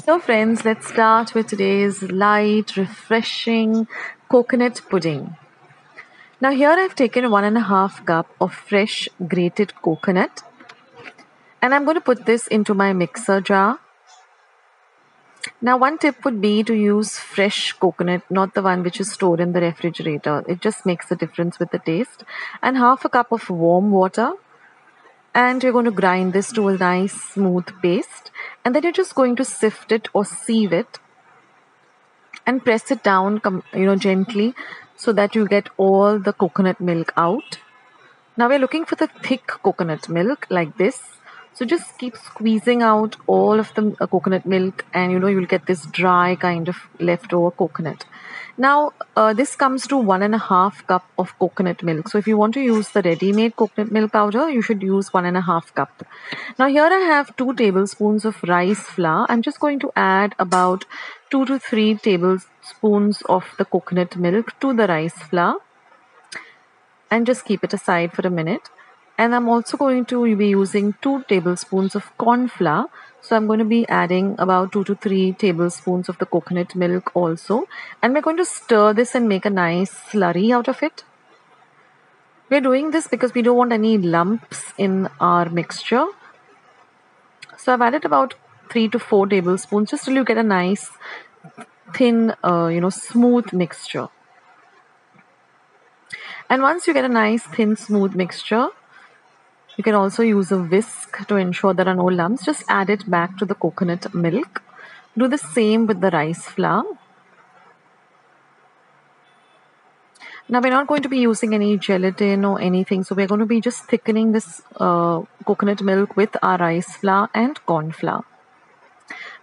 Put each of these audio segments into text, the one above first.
So friends, let's start with today's light, refreshing coconut pudding. Now here I've taken 1.5 cup of fresh grated coconut and I'm going to put this into my mixer jar. Now one tip would be to use fresh coconut, not the one which is stored in the refrigerator. It just makes a difference with the taste. And 1/2 cup of warm water. And you're going to grind this to a nice smooth paste. And then you're just going to sift it or sieve it and press it down gently so that you get all the coconut milk out. Now we're looking for the thick coconut milk like this. So just keep squeezing out all of the coconut milk and you'll get this dry kind of leftover coconut. Now this comes to 1.5 cup of coconut milk. So if you want to use the ready-made coconut milk powder, you should use 1.5 cup. Now here I have 2 tablespoons of rice flour. I'm just going to add about 2 to 3 tablespoons of the coconut milk to the rice flour and just keep it aside for a minute. And I'm also going to be using 2 tablespoons of corn flour. So I'm going to be adding about 2 to 3 tablespoons of the coconut milk also. And we're going to stir this and make a nice slurry out of it. We're doing this because we don't want any lumps in our mixture. So I've added about 3 to 4 tablespoons just till you get a nice thin, smooth mixture. And once you get a nice thin smooth mixture, you can also use a whisk to ensure there are no lumps. Just add it back to the coconut milk. Do the same with the rice flour. Now we're not going to be using any gelatin or anything. So we're going to be just thickening this coconut milk with our rice flour and corn flour.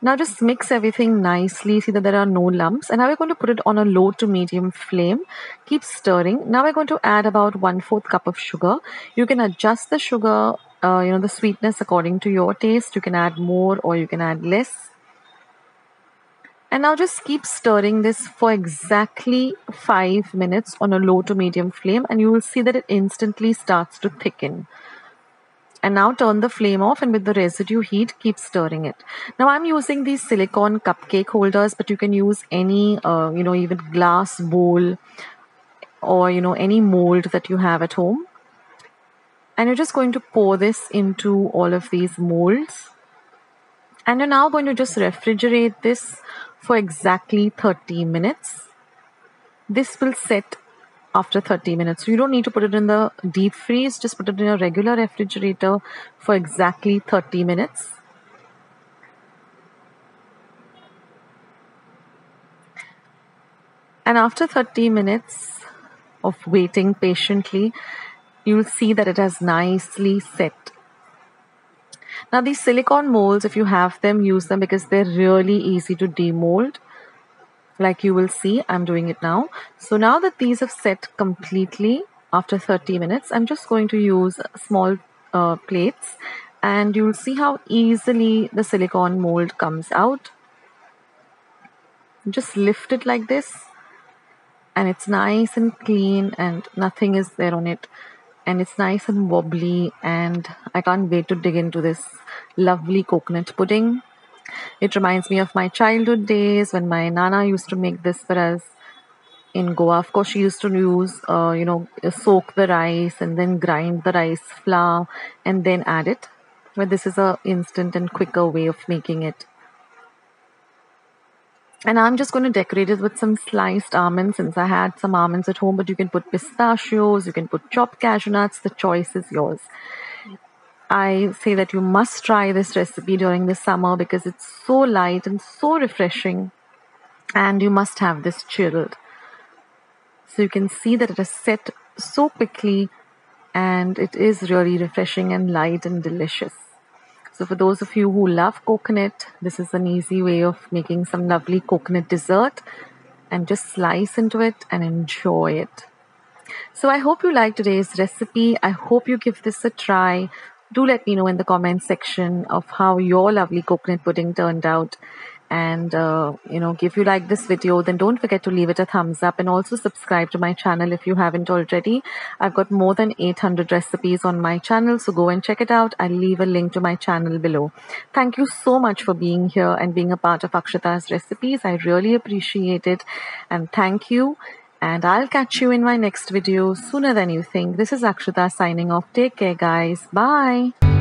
Now just mix everything nicely. See that there are no lumps. And now we're going to put it on a low to medium flame. Keep stirring. Now we're going to add about 1/4 cup of sugar. You can adjust the sugar, the sweetness according to your taste. You can add more or you can add less. And now just keep stirring this for exactly 5 minutes on a low to medium flame. And you will see that it instantly starts to thicken. And now turn the flame off and with the residue heat, keep stirring it. Now I'm using these silicone cupcake holders, but you can use any, even glass bowl or, any mold that you have at home. And you're just going to pour this into all of these molds. And you're now going to just refrigerate this for exactly 30 minutes. This will set after 30 minutes. So you don't need to put it in the deep freeze. Just put it in a regular refrigerator for exactly 30 minutes. And after 30 minutes of waiting patiently, you'll see that it has nicely set. Now these silicone molds, if you have them, use them because they're really easy to demold. Like you will see, I'm doing it now. So now that these have set completely after 30 minutes, I'm just going to use small plates and you'll see how easily the silicone mold comes out. Just lift it like this and it's nice and clean and nothing is there on it. And it's nice and wobbly and I can't wait to dig into this lovely coconut pudding. It reminds me of my childhood days when my Nana used to make this for us in Goa. Of course, she used to use, soak the rice and then grind the rice flour and then add it. But this is an instant and quicker way of making it. And I'm just going to decorate it with some sliced almonds since I had some almonds at home. But you can put pistachios, you can put chopped cashew nuts. The choice is yours. I say that you must try this recipe during the summer because it's so light and so refreshing. And you must have this chilled. So you can see that it is set so quickly and it is really refreshing and light and delicious. So for those of you who love coconut, this is an easy way of making some lovely coconut dessert. And just slice into it and enjoy it. So I hope you liked today's recipe. I hope you give this a try. Do let me know in the comment section of how your lovely coconut pudding turned out. And if you like this video, then don't forget to leave it a thumbs up, and also subscribe to my channel if you haven't already. I've got more than 800 recipes on my channel, so go and check it out. I'll leave a link to my channel below. Thank you so much for being here and being a part of Akshata's recipes. I really appreciate it, and thank you. And I'll catch you in my next video sooner than you think. This is Akshata signing off. Take care, guys. Bye.